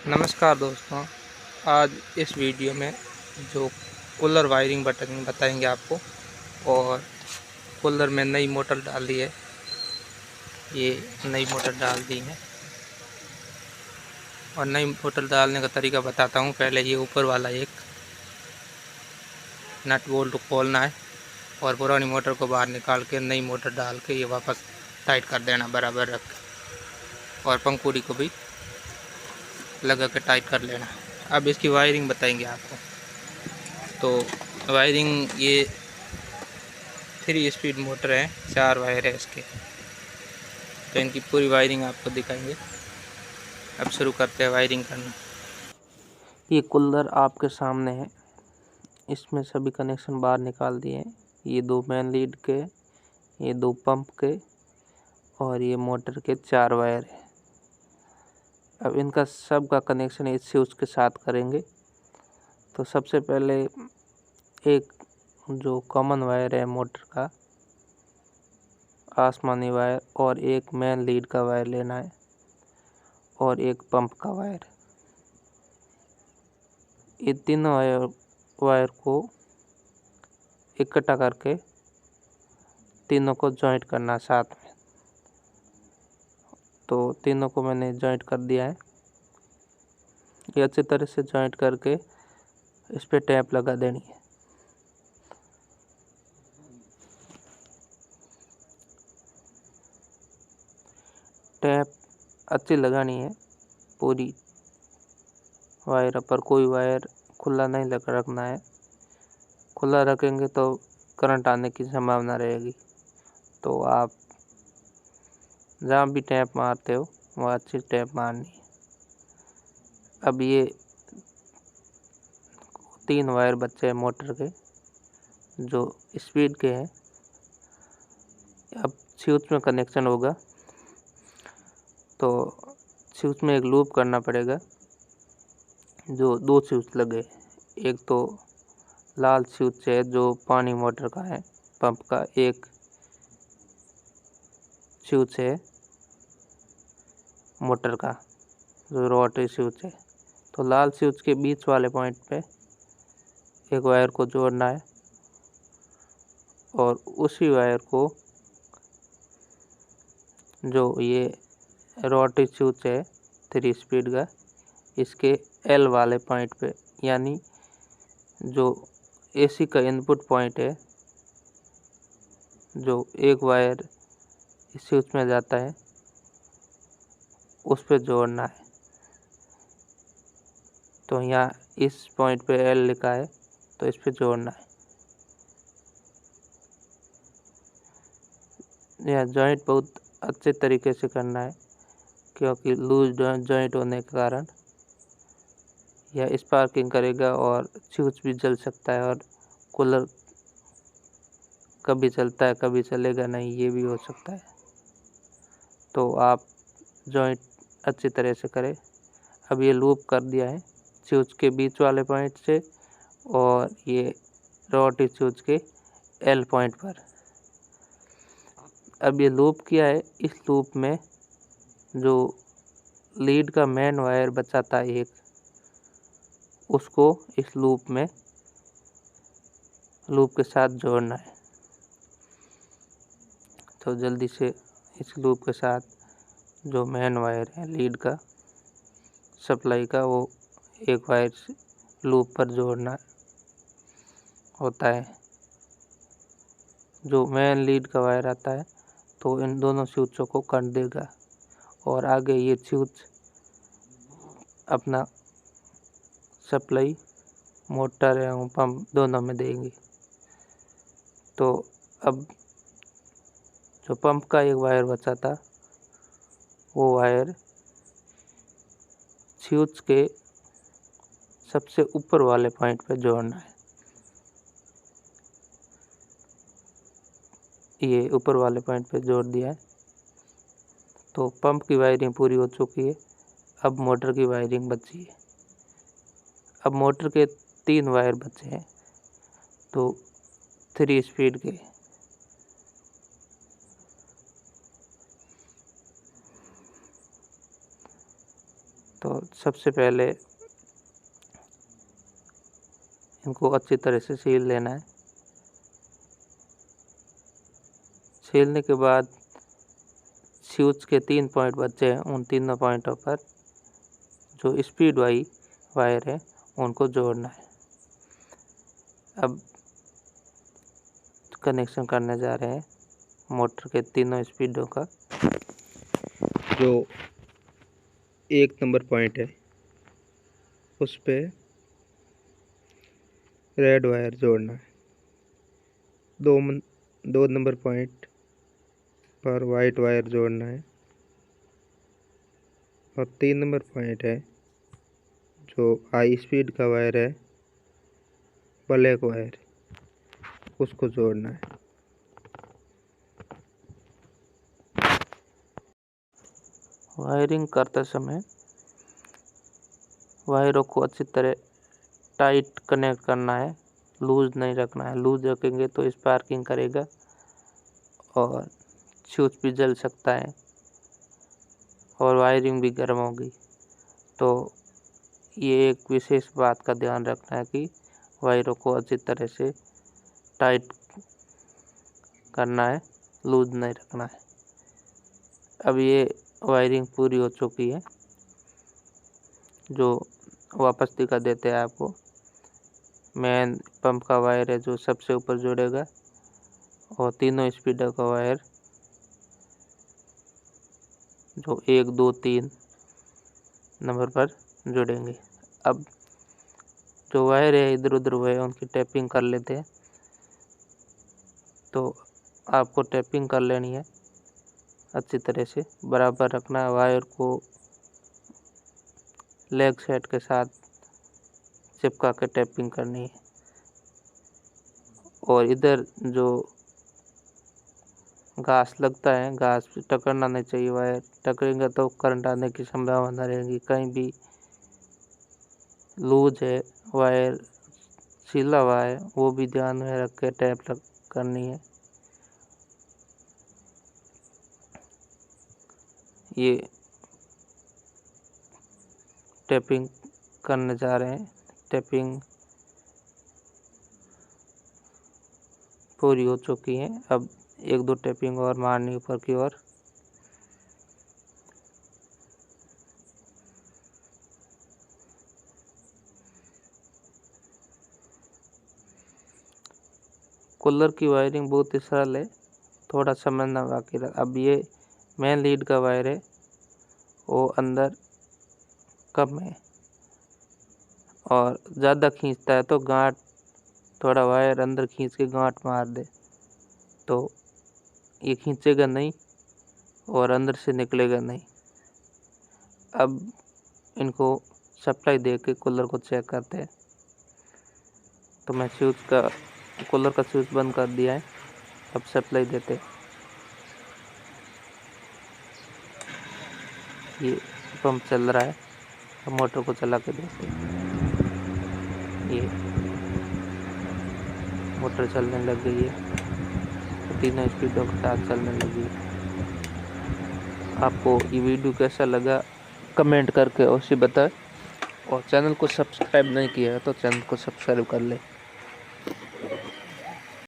नमस्कार दोस्तों। आज इस वीडियो में जो कूलर वायरिंग बताएंगे आपको। और कूलर में नई मोटर डाल दी है, ये नई मोटर डाल दी है और नई मोटर डालने का तरीका बताता हूँ। पहले ये ऊपर वाला एक नट बोल्ट खोलना है और पुरानी मोटर को बाहर निकाल के नई मोटर डाल के ये वापस टाइट कर देना बराबर रख के, और पंखुड़ी को भी लगा के टाइट कर लेना। अब इसकी वायरिंग बताएंगे आपको। तो वायरिंग ये 3 स्पीड मोटर है, 4 वायर है इसके, तो इनकी पूरी वायरिंग आपको दिखाएंगे। अब शुरू करते हैं वायरिंग करना। ये कूलर आपके सामने है, इसमें सभी कनेक्शन बाहर निकाल दिए हैं। ये 2 मेन लीड के, ये 2 पंप के और ये मोटर के 4 वायर है। अब इनका सब का कनेक्शन इससे उसके साथ करेंगे। तो सबसे पहले एक जो कॉमन वायर है मोटर का, आसमानी वायर, और एक मेन लीड का वायर लेना है और एक पंप का वायर। ये तीनों वायर को इकट्ठा करके तीनों को जॉइंट करना साथ में। तो तीनों को मैंने जॉइंट कर दिया है। ये अच्छी तरह से जॉइंट करके इस पे टैप लगा देनी है। टैप अच्छी लगानी है पूरी वायर पर, कोई वायर खुला नहीं रखना है। खुला रखेंगे तो करंट आने की संभावना रहेगी। तो आप जहाँ भी टैप मारते हो वहाँ अच्छी टैप मारनी है। अब ये 3 वायर बचे हैं मोटर के जो स्पीड के हैं। अब स्विच में कनेक्शन होगा तो स्विच में एक लूप करना पड़ेगा। जो 2 स्विच लगे, एक तो लाल स्विच है जो पानी मोटर का है पंप का, एक स्विच है मोटर का जो रोटरी स्विच है। तो लाल स्विच के बीच वाले पॉइंट पे एक वायर को जोड़ना है और उसी वायर को जो ये रोटरी स्विच है 3 स्पीड का, इसके एल वाले पॉइंट पे, यानी जो एसी का इनपुट पॉइंट है, जो एक वायर इस स्विच में जाता है, उस पे जोड़ना है। तो यहाँ इस पॉइंट पे एल लिखा है तो इस पे जोड़ना है। यह जॉइंट बहुत अच्छे तरीके से करना है, क्योंकि लूज जॉइंट होने के कारण यह स्पार्किंग करेगा और फ्यूज भी जल सकता है, और कूलर कभी चलता है कभी चलेगा नहीं, ये भी हो सकता है। तो आप जॉइंट अच्छी तरह से करें। अब ये लूप कर दिया है फ्यूज के बीच वाले पॉइंट से और ये रोटरी फ्यूज के एल पॉइंट पर। अब ये लूप किया है, इस लूप में जो लीड का मेन वायर बचा था एक, उसको इस लूप के साथ जोड़ना है। तो जल्दी से इस लूप के साथ जो मेन वायर है लीड का सप्लाई का, वो एक वायर लूप पर जोड़ना होता है। जो मेन लीड का वायर आता है तो इन दोनों स्विचों को काट देगा और आगे ये स्विच अपना सप्लाई मोटर एवं पंप दोनों में देंगे। तो अब जो पंप का एक वायर बचा था वो वायर स्विच के सबसे ऊपर वाले पॉइंट पर जोड़ना है। ये ऊपर वाले पॉइंट पे जोड़ दिया है। तो पंप की वायरिंग पूरी हो चुकी है। अब मोटर की वायरिंग बची है। अब मोटर के 3 वायर बचे हैं, तो 3 स्पीड के। तो सबसे पहले इनको अच्छी तरह से सील लेना है। सीलने के बाद स्विच के 3 पॉइंट बचे हैं, उन तीनों पॉइंटों पर जो स्पीड वायर है उनको जोड़ना है। अब कनेक्शन करने जा रहे हैं मोटर के तीनों स्पीडों का। जो 1 नंबर पॉइंट है उस पे रेड वायर जोड़ना है। 2 नंबर पॉइंट पर वाइट वायर जोड़ना है। और 3 नंबर पॉइंट है जो हाई स्पीड का वायर है, ब्लैक वायर, उसको जोड़ना है। वायरिंग करते समय वायरों को अच्छी तरह टाइट कनेक्ट करना है, लूज नहीं रखना है। लूज रखेंगे तो स्पार्किंग करेगा और फ्यूज भी जल सकता है और वायरिंग भी गर्म होगी। तो ये एक विशेष बात का ध्यान रखना है कि वायरों को अच्छी तरह से टाइट करना है, लूज नहीं रखना है। अब ये वायरिंग पूरी हो चुकी है, जो वापस दिखा देते हैं आपको। मेन पंप का वायर है जो सबसे ऊपर जुड़ेगा और तीनों स्पीडर का वायर जो 1, 2, 3 नंबर पर जुड़ेंगे। अब जो वायर है इधर उधर हुए उनकी टैपिंग कर लेते हैं। तो आपको टैपिंग कर लेनी है, अच्छी तरह से बराबर रखना है। वायर को लेग सेट के साथ चिपका के टैपिंग करनी है। और इधर जो घास लगता है, घास पे टकराना नहीं चाहिए। वायर टकरेंगे तो करंट आने की संभावना रहेगी। कहीं भी लूज है वायर, सीला हुआ है, वो भी ध्यान में रख के टैप करनी है। ये टैपिंग करने जा रहे हैं। टैपिंग पूरी हो चुकी है। अब 1-2 टैपिंग और मारनी ऊपर की ओर। कूलर की वायरिंग बहुत ही सरल है, थोड़ा समझना बाकी रहा। अब ये मेन लीड का वायर है, वो अंदर कम है और ज़्यादा खींचता है तो गांठ, थोड़ा वायर अंदर खींच के गांठ मार दे तो ये खींचेगा नहीं और अंदर से निकलेगा नहीं। अब इनको सप्लाई दे के कूलर को चेक करते हैं। तो मैं कूलर का स्विच बंद कर दिया है। अब सप्लाई देते हैं। ये पंप चल रहा है। अब मोटर को चला के देखते हैं। ये मोटर चलने लग गई है, तीनों स्पीडों के साथ चलने लगी है। आपको ये वीडियो कैसा लगा कमेंट करके अवश्य बताएं और चैनल को सब्सक्राइब नहीं किया है तो चैनल को सब्सक्राइब कर लें।